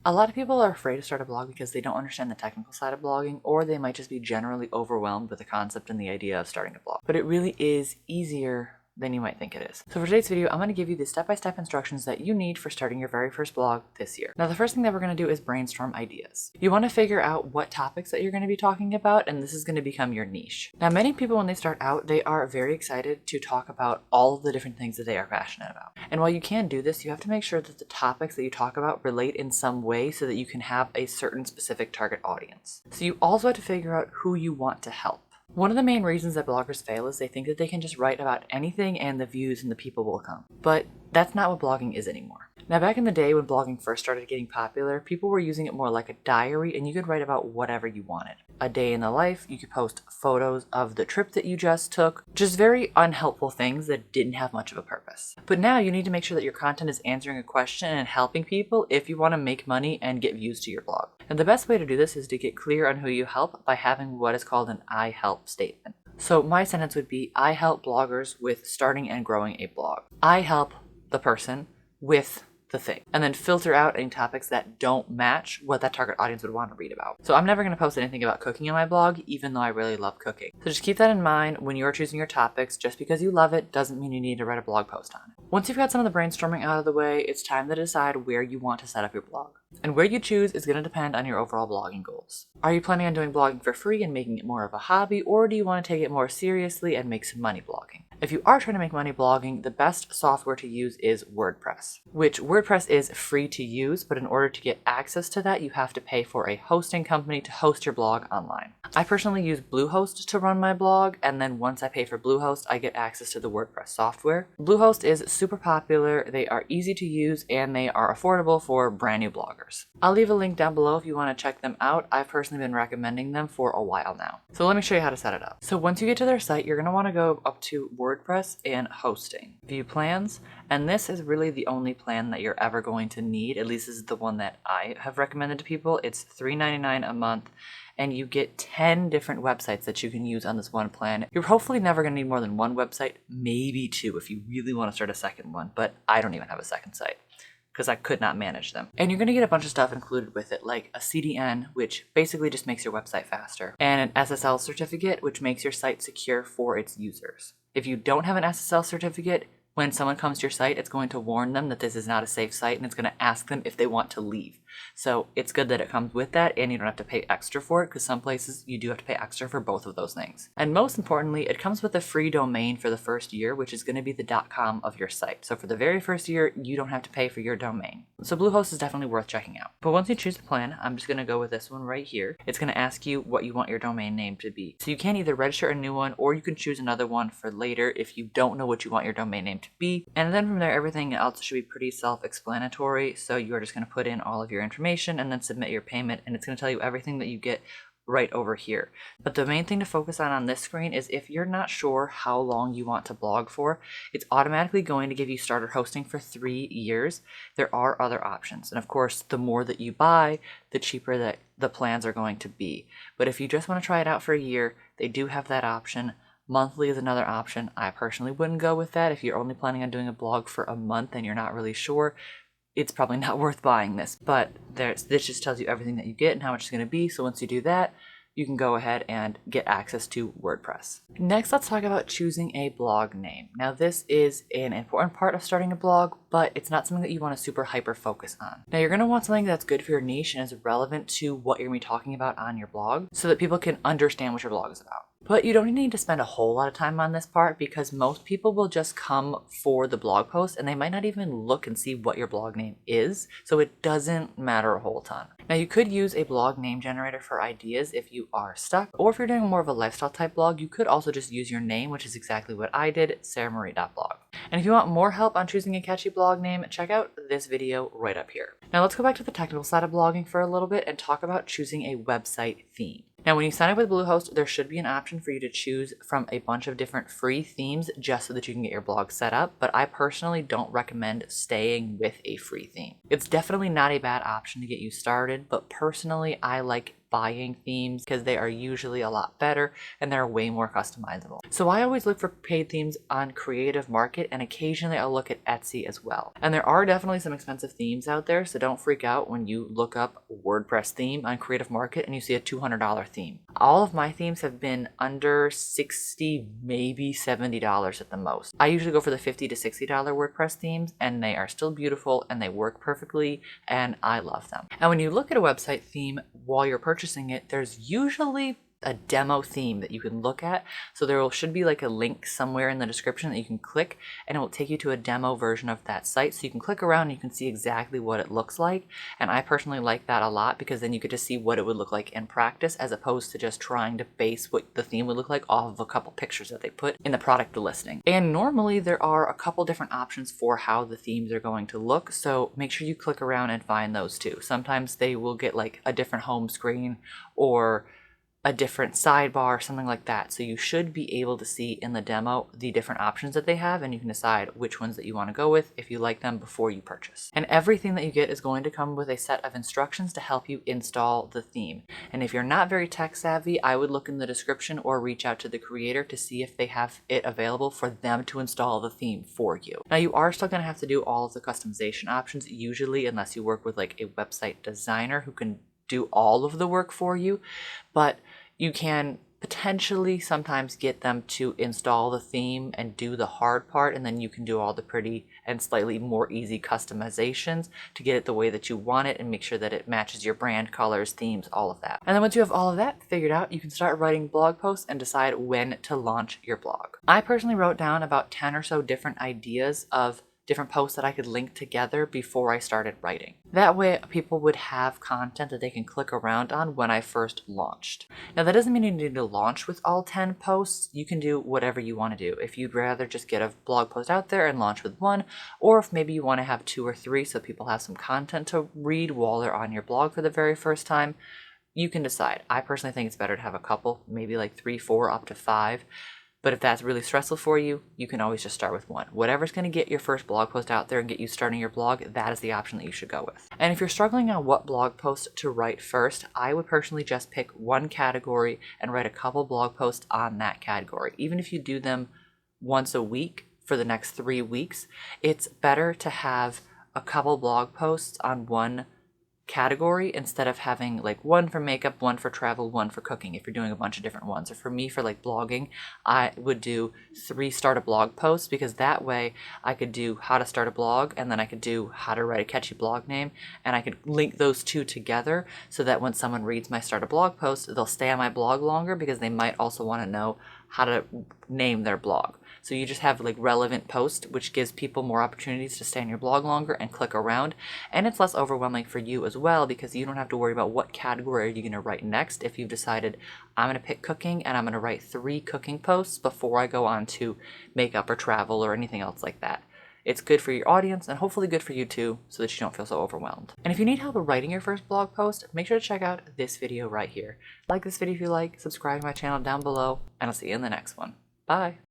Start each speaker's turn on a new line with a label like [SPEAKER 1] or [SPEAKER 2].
[SPEAKER 1] A lot of people are afraid to start a blog because they don't understand the technical side of blogging, or they might just be generally overwhelmed with the concept and the idea of starting a blog. But it really is easier than you might think it is. So for today's video, I'm going to give you the step-by-step instructions that you need for starting your very first blog this year. Now, the first thing that we're going to do is brainstorm ideas. You want to figure out what topics that you're going to be talking about, and this is going to become your niche. Now, many people, when they start out, they are very excited to talk about all of the different things that they are passionate about. And while you can do this, you have to make sure that the topics that you talk about relate in some way so that you can have a certain specific target audience. So you also have to figure out who you want to help. One of the main reasons that bloggers fail is they think that they can just write about anything and the views and the people will come. But that's not what blogging is anymore. Now, back in the day when blogging first started getting popular, people were using it more like a diary, and you could write about whatever you wanted. A day in the life, you could post photos of the trip that you just took, just very unhelpful things that didn't have much of a purpose. But now you need to make sure that your content is answering a question and helping people if you want to make money and get views to your blog. And the best way to do this is to get clear on who you help by having what is called an I help statement. So my sentence would be, I help bloggers with starting and growing a blog. I help the person with the thing, and then filter out any topics that don't match what that target audience would want to read about. So I'm never going to post anything about cooking in my blog, even though I really love cooking. So just keep that in mind when you're choosing your topics. Just because you love it doesn't mean you need to write a blog post on it. Once you've got some of the brainstorming out of the way, it's time to decide where you want to set up your blog. And where you choose is going to depend on your overall blogging goals. Are you planning on doing blogging for free and making it more of a hobby, or do you want to take it more seriously and make some money blogging? If you are trying to make money blogging, the best software to use is WordPress, which WordPress is free to use, but in order to get access to that, you have to pay for a hosting company to host your blog online. I personally use Bluehost to run my blog, and then once I pay for Bluehost, I get access to the WordPress software. Bluehost is super popular, they are easy to use, and they are affordable for brand new bloggers. I'll leave a link down below if you want to check them out. I've personally been recommending them for a while now. So let me show you how to set it up. So once you get to their site, you're going to want to go up to WordPress and hosting. View plans, and this is really the only plan that you're ever going to need. At least this is the one that I have recommended to people. It's $3.99 a month, and you get 10 different websites that you can use on this one plan. You're hopefully never going to need more than one website, maybe two if you really want to start a second one, but I don't even have a second site because I could not manage them. And you're going to get a bunch of stuff included with it, like a CDN, which basically just makes your website faster, and an SSL certificate, which makes your site secure for its users. If you don't have an SSL certificate, when someone comes to your site, it's going to warn them that this is not a safe site, and it's going to ask them if they want to leave. So it's good that it comes with that, and you don't have to pay extra for it, because some places you do have to pay extra for both of those things. And most importantly, it comes with a free domain for the first year, which is going to be the .com of your site. So for the very first year, you don't have to pay for your domain. So Bluehost is definitely worth checking out. But once you choose the plan, I'm just going to go with this one right here. It's going to ask you what you want your domain name to be. So you can either register a new one, or you can choose another one for later if you don't know what you want your domain name to be. And then from there, everything else should be pretty self-explanatory. So you're just going to put in all of your information and then submit your payment, and it's going to tell you everything that you get right over here. But the main thing to focus on this screen is if you're not sure how long you want to blog for, it's automatically going to give you starter hosting for 3 years. There are other options, and of course, the more that you buy, the cheaper that the plans are going to be. But if you just want to try it out for a year, they do have that option. Monthly is another option. I personally wouldn't go with that. If you're only planning on doing a blog for a month and you're not really sure, it's probably not worth buying this. But this just tells you everything that you get and how much it's going to be. So once you do that, you can go ahead and get access to WordPress. Next, let's talk about choosing a blog name. Now, this is an important part of starting a blog, but it's not something that you want to super hyper focus on. Now, you're going to want something that's good for your niche and is relevant to what you're going to be talking about on your blog so that people can understand what your blog is about. But you don't need to spend a whole lot of time on this part because most people will just come for the blog post and they might not even look and see what your blog name is, so it doesn't matter a whole ton. Now, you could use a blog name generator for ideas if you are stuck, or if you're doing more of a lifestyle type blog, you could also just use your name, which is exactly what I did, sarahmarie.blog. And if you want more help on choosing a catchy blog name, check out this video right up here. Now let's go back to the technical side of blogging for a little bit and talk about choosing a website theme. Now, when you sign up with Bluehost, there should be an option for you to choose from a bunch of different free themes just so that you can get your blog set up, but I personally don't recommend staying with a free theme. It's definitely not a bad option to get you started, but personally, I like buying themes because they are usually a lot better and they're way more customizable. So I always look for paid themes on Creative Market, and occasionally I'll look at Etsy as well. And there are definitely some expensive themes out there, so don't freak out when you look up WordPress theme on Creative Market and you see a $200 theme. All of my themes have been under $60, maybe $70 at the most. I usually go for the $50 to $60 WordPress themes, and they are still beautiful and they work perfectly, and I love them. And when you look at a website theme while you're purchasing it, there's usually a demo theme that you can look at. So there should be like a link somewhere in the description that you can click, and it will take you to a demo version of that site. So you can click around and you can see exactly what it looks like. And I personally like that a lot because then you get to see what it would look like in practice, as opposed to just trying to base what the theme would look like off of a couple pictures that they put in the product listing. And normally there are a couple different options for how the themes are going to look. So make sure you click around and find those too. Sometimes they will get like a different home screen or a different sidebar, something like that. So you should be able to see in the demo the different options that they have, and you can decide which ones that you want to go with if you like them before you purchase. And everything that you get is going to come with a set of instructions to help you install the theme. And if you're not very tech savvy, I would look in the description or reach out to the creator to see if they have it available for them to install the theme for you. Now you are still going to have to do all of the customization options usually, unless you work with like a website designer who can do all of the work for you, but you can potentially sometimes get them to install the theme and do the hard part, and then you can do all the pretty and slightly more easy customizations to get it the way that you want it and make sure that it matches your brand, colors, themes, all of that. And then once you have all of that figured out, you can start writing blog posts and decide when to launch your blog. I personally wrote down about 10 or so different ideas of different posts that I could link together before I started writing. That way people would have content that they can click around on when I first launched. Now that doesn't mean you need to launch with all 10 posts. You can do whatever you want to do. If you'd rather just get a blog post out there and launch with one, or if maybe you want to have 2 or 3 so people have some content to read while they're on your blog for the very first time, you can decide. I personally think it's better to have a couple, maybe like 3, 4, up to 5. But if that's really stressful for you, you can always just start with one. Whatever's going to get your first blog post out there and get you starting your blog, that is the option that you should go with. And if you're struggling on what blog post to write first, I would personally just pick one category and write a couple blog posts on that category. Even if you do them once a week for the next 3 weeks, it's better to have a couple blog posts on one category instead of having like one for makeup, one for travel, one for cooking if you're doing a bunch of different ones. Or for me, for like blogging, I would do 3 start a blog posts, because that way I could do how to start a blog, and then I could do how to write a catchy blog name, and I could link those 2 together so that when someone reads my start a blog post, they'll stay on my blog longer because they might also want to know how to name their blog. So you just have like relevant posts, which gives people more opportunities to stay on your blog longer and click around. And it's less overwhelming for you as well, because you don't have to worry about what category are you going to write next. If you've decided I'm going to pick cooking and I'm going to write 3 cooking posts before I go on to makeup or travel or anything else like that. It's good for your audience and hopefully good for you too, so that you don't feel so overwhelmed. And if you need help with writing your first blog post, make sure to check out this video right here. Like this video if you like, subscribe to my channel down below, and I'll see you in the next one. Bye!